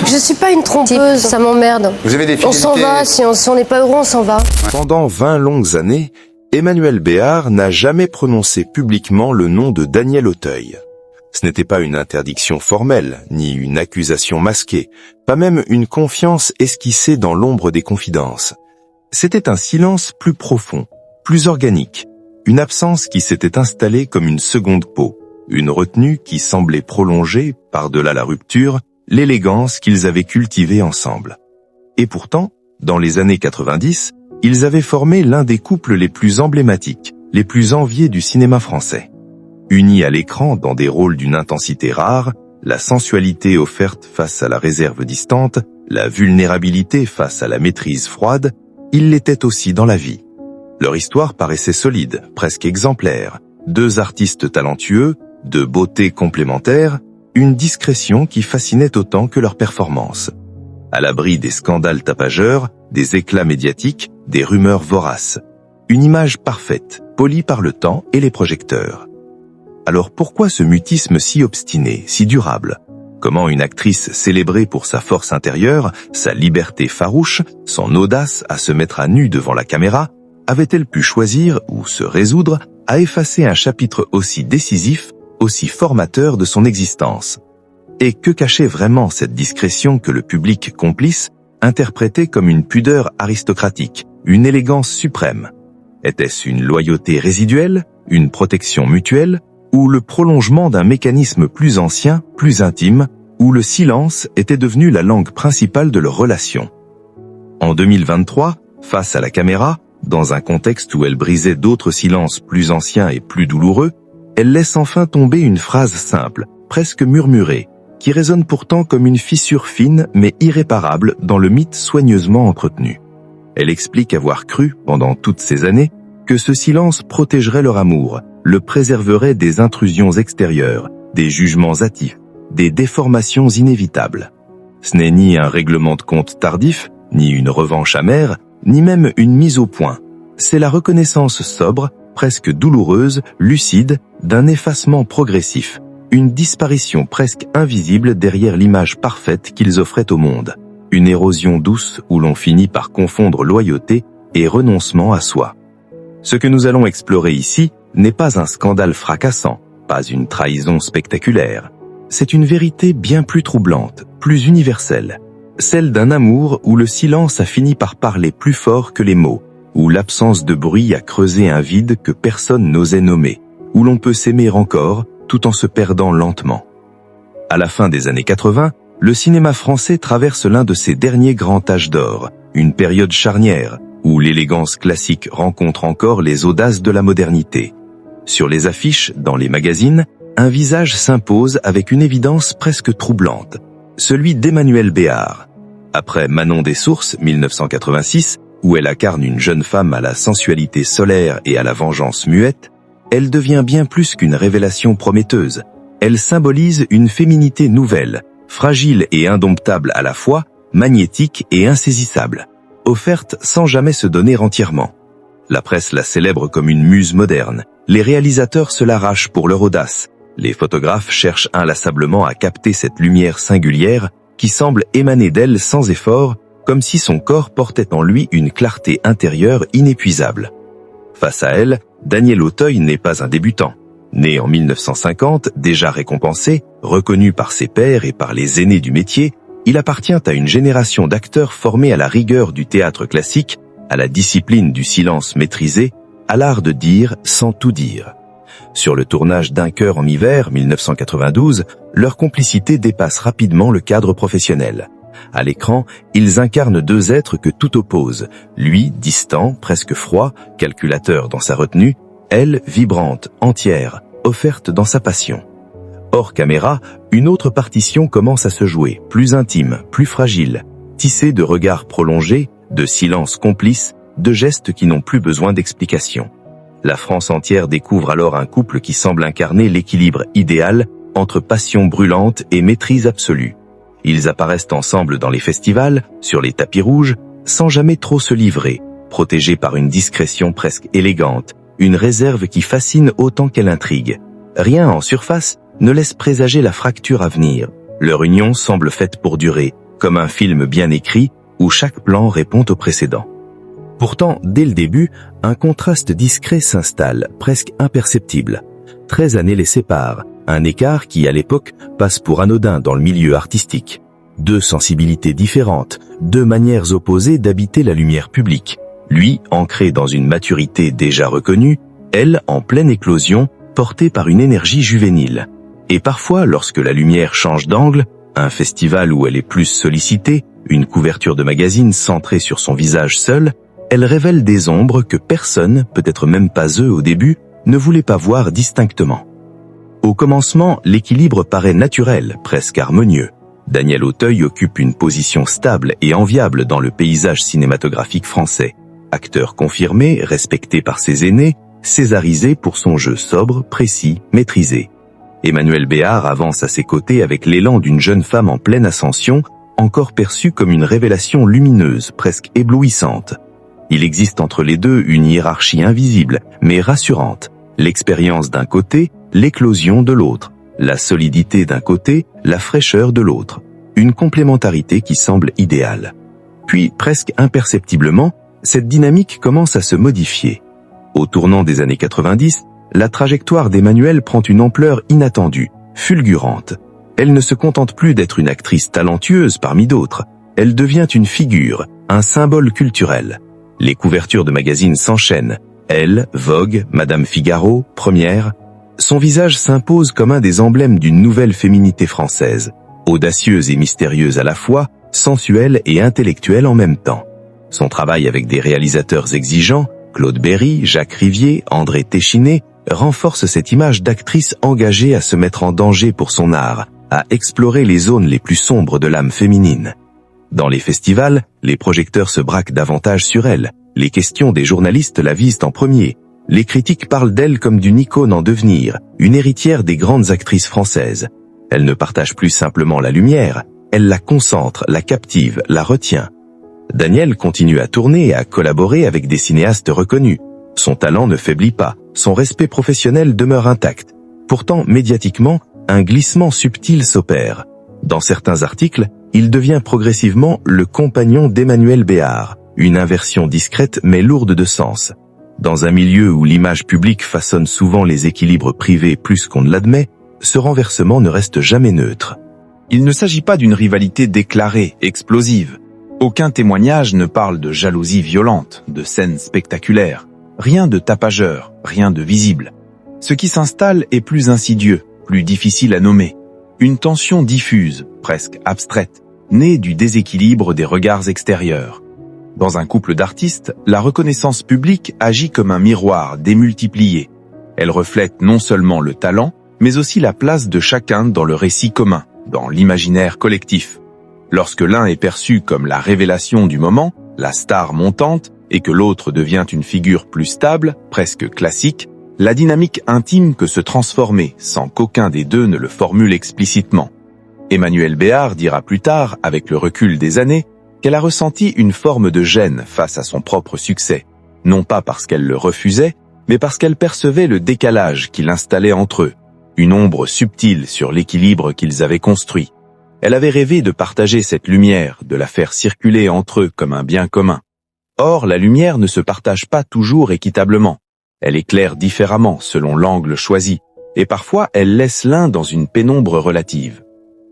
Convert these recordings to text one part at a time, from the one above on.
Je suis pas une trompeuse, ça m'emmerde. Vous avez des On fidélités... s'en va, si on n'est pas heureux, on s'en va. Pendant 20 longues années, Emmanuel Béard n'a jamais prononcé publiquement le nom de Daniel Auteuil. Ce n'était pas une interdiction formelle, ni une accusation masquée, pas même une confiance esquissée dans l'ombre des confidences. C'était un silence plus profond, plus organique, une absence qui s'était installée comme une seconde peau, une retenue qui semblait prolonger, par-delà la rupture, l'élégance qu'ils avaient cultivée ensemble. Et pourtant, dans les années 90, ils avaient formé l'un des couples les plus emblématiques, les plus enviés du cinéma français. Unis à l'écran dans des rôles d'une intensité rare, la sensualité offerte face à la réserve distante, la vulnérabilité face à la maîtrise froide, ils l'étaient aussi dans la vie. Leur histoire paraissait solide, presque exemplaire. Deux artistes talentueux, de beauté complémentaire, une discrétion qui fascinait autant que leur performance. À l'abri des scandales tapageurs, des éclats médiatiques, des rumeurs voraces. Une image parfaite, polie par le temps et les projecteurs. Alors pourquoi ce mutisme si obstiné, si durable? Comment une actrice célébrée pour sa force intérieure, sa liberté farouche, son audace à se mettre à nu devant la caméra, avait-elle pu choisir ou se résoudre à effacer un chapitre aussi décisif, aussi formateur de son existence? Et que cachait vraiment cette discrétion que le public complice interprétait comme une pudeur aristocratique, une élégance suprême? Était-ce une loyauté résiduelle, une protection mutuelle, ou le prolongement d'un mécanisme plus ancien, plus intime, où le silence était devenu la langue principale de leur relation? En 2023, face à la caméra, dans un contexte où elle brisait d'autres silences plus anciens et plus douloureux, elle laisse enfin tomber une phrase simple, presque murmurée, qui résonne pourtant comme une fissure fine mais irréparable dans le mythe soigneusement entretenu. Elle explique avoir cru, pendant toutes ces années, que ce silence protégerait leur amour, le préserverait des intrusions extérieures, des jugements hâtifs, des déformations inévitables. Ce n'est ni un règlement de compte tardif, ni une revanche amère, ni même une mise au point. C'est la reconnaissance sobre, presque douloureuse, lucide, d'un effacement progressif, une disparition presque invisible derrière l'image parfaite qu'ils offraient au monde, une érosion douce où l'on finit par confondre loyauté et renoncement à soi. Ce que nous allons explorer ici n'est pas un scandale fracassant, pas une trahison spectaculaire. C'est une vérité bien plus troublante, plus universelle, celle d'un amour où le silence a fini par parler plus fort que les mots, où l'absence de bruit a creusé un vide que personne n'osait nommer, où l'on peut s'aimer encore tout en se perdant lentement. À la fin des années 80, le cinéma français traverse l'un de ses derniers grands âges d'or, une période charnière, où l'élégance classique rencontre encore les audaces de la modernité. Sur les affiches, dans les magazines, un visage s'impose avec une évidence presque troublante, celui d'Emmanuel Béard. Après Manon des Sources, 1986, où elle incarne une jeune femme à la sensualité solaire et à la vengeance muette, elle devient bien plus qu'une révélation prometteuse. Elle symbolise une féminité nouvelle, fragile et indomptable à la fois, magnétique et insaisissable, offerte sans jamais se donner entièrement. La presse la célèbre comme une muse moderne, les réalisateurs se l'arrachent pour leur audace, les photographes cherchent inlassablement à capter cette lumière singulière qui semble émaner d'elle sans effort, comme si son corps portait en lui une clarté intérieure inépuisable. Face à elle, Daniel Auteuil n'est pas un débutant. Né en 1950, déjà récompensé, reconnu par ses pairs et par les aînés du métier, il appartient à une génération d'acteurs formés à la rigueur du théâtre classique, à la discipline du silence maîtrisé, à l'art de dire sans tout dire. Sur le tournage d'Un cœur en hiver, 1992, leur complicité dépasse rapidement le cadre professionnel. À l'écran, ils incarnent deux êtres que tout oppose, lui distant, presque froid, calculateur dans sa retenue, elle vibrante, entière, offerte dans sa passion. Hors caméra, une autre partition commence à se jouer, plus intime, plus fragile, tissée de regards prolongés, de silences complices, de gestes qui n'ont plus besoin d'explication. La France entière découvre alors un couple qui semble incarner l'équilibre idéal entre passion brûlante et maîtrise absolue. Ils apparaissent ensemble dans les festivals, sur les tapis rouges, sans jamais trop se livrer, protégés par une discrétion presque élégante, une réserve qui fascine autant qu'elle intrigue. Rien en surface ne laisse présager la fracture à venir. Leur union semble faite pour durer, comme un film bien écrit où chaque plan répond au précédent. Pourtant, dès le début, un contraste discret s'installe, presque imperceptible. 13 années les séparent, un écart qui, à l'époque, passe pour anodin dans le milieu artistique. 2 sensibilités différentes, 2 manières opposées d'habiter la lumière publique. Lui, ancré dans une maturité déjà reconnue, elle, en pleine éclosion, portée par une énergie juvénile. Et parfois, lorsque la lumière change d'angle, un festival où elle est plus sollicitée, une couverture de magazine centrée sur son visage seul, elle révèle des ombres que personne, peut-être même pas eux au début, ne voulait pas voir distinctement. Au commencement, l'équilibre paraît naturel, presque harmonieux. Daniel Auteuil occupe une position stable et enviable dans le paysage cinématographique français. Acteur confirmé, respecté par ses aînés, césarisé pour son jeu sobre, précis, maîtrisé. Emmanuelle Béard avance à ses côtés avec l'élan d'une jeune femme en pleine ascension, encore perçue comme une révélation lumineuse, presque éblouissante. Il existe entre les deux une hiérarchie invisible, mais rassurante. L'expérience d'un côté, l'éclosion de l'autre. La solidité d'un côté, la fraîcheur de l'autre. Une complémentarité qui semble idéale. Puis, presque imperceptiblement, cette dynamique commence à se modifier. Au tournant des années 90, la trajectoire d'Emmanuelle prend une ampleur inattendue, fulgurante. Elle ne se contente plus d'être une actrice talentueuse parmi d'autres. Elle devient une figure, un symbole culturel. Les couvertures de magazines s'enchaînent. Elle, Vogue, Madame Figaro, Première. Son visage s'impose comme un des emblèmes d'une nouvelle féminité française. Audacieuse et mystérieuse à la fois, sensuelle et intellectuelle en même temps. Son travail avec des réalisateurs exigeants, Claude Berry, Jacques Rivier, André Téchiné, renforce cette image d'actrice engagée à se mettre en danger pour son art, à explorer les zones les plus sombres de l'âme féminine. Dans les festivals, les projecteurs se braquent davantage sur elle, les questions des journalistes la visent en premier, les critiques parlent d'elle comme d'une icône en devenir, une héritière des grandes actrices françaises. Elle ne partage plus simplement la lumière, elle la concentre, la captive, la retient. Daniel continue à tourner et à collaborer avec des cinéastes reconnus. Son talent ne faiblit pas, son respect professionnel demeure intact. Pourtant, médiatiquement, un glissement subtil s'opère. Dans certains articles, il devient progressivement le compagnon d'Emmanuelle Béard, une inversion discrète mais lourde de sens. Dans un milieu où l'image publique façonne souvent les équilibres privés plus qu'on ne l'admet, ce renversement ne reste jamais neutre. Il ne s'agit pas d'une rivalité déclarée, explosive. Aucun témoignage ne parle de jalousie violente, de scènes spectaculaires. Rien de tapageur, rien de visible. Ce qui s'installe est plus insidieux, plus difficile à nommer. Une tension diffuse, presque abstraite, née du déséquilibre des regards extérieurs. Dans un couple d'artistes, la reconnaissance publique agit comme un miroir démultiplié. Elle reflète non seulement le talent, mais aussi la place de chacun dans le récit commun, dans l'imaginaire collectif. Lorsque l'un est perçu comme la révélation du moment, la star montante, et que l'autre devient une figure plus stable, presque classique, la dynamique intime peut se transformer sans qu'aucun des deux ne le formule explicitement. Emmanuelle Béard dira plus tard, avec le recul des années, qu'elle a ressenti une forme de gêne face à son propre succès, non pas parce qu'elle le refusait, mais parce qu'elle percevait le décalage qu'il installait entre eux, une ombre subtile sur l'équilibre qu'ils avaient construit. Elle avait rêvé de partager cette lumière, de la faire circuler entre eux comme un bien commun. Or, la lumière ne se partage pas toujours équitablement. Elle éclaire différemment selon l'angle choisi, et parfois elle laisse l'un dans une pénombre relative.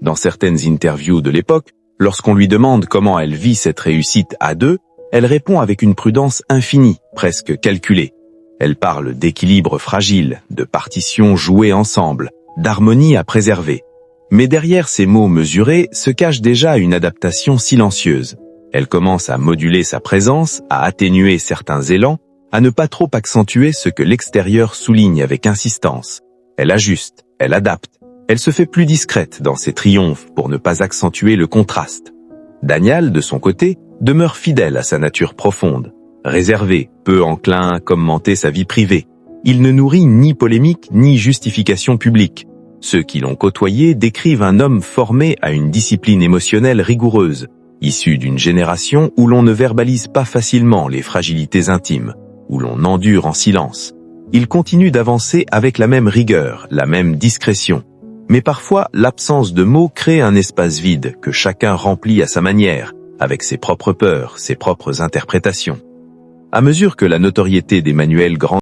Dans certaines interviews de l'époque, lorsqu'on lui demande comment elle vit cette réussite à deux, elle répond avec une prudence infinie, presque calculée. Elle parle d'équilibre fragile, de partitions jouées ensemble, d'harmonie à préserver. Mais derrière ces mots mesurés se cache déjà une adaptation silencieuse. Elle commence à moduler sa présence, à atténuer certains élans, à ne pas trop accentuer ce que l'extérieur souligne avec insistance. Elle ajuste, elle adapte, elle se fait plus discrète dans ses triomphes pour ne pas accentuer le contraste. Daniel, de son côté, demeure fidèle à sa nature profonde, réservé, peu enclin à commenter sa vie privée. Il ne nourrit ni polémique ni justification publique. Ceux qui l'ont côtoyé décrivent un homme formé à une discipline émotionnelle rigoureuse, issu d'une génération où l'on ne verbalise pas facilement les fragilités intimes, où l'on endure en silence. Il continue d'avancer avec la même rigueur, la même discrétion. Mais parfois, l'absence de mots crée un espace vide que chacun remplit à sa manière, avec ses propres peurs, ses propres interprétations. À mesure que la notoriété d'Emmanuel grandit,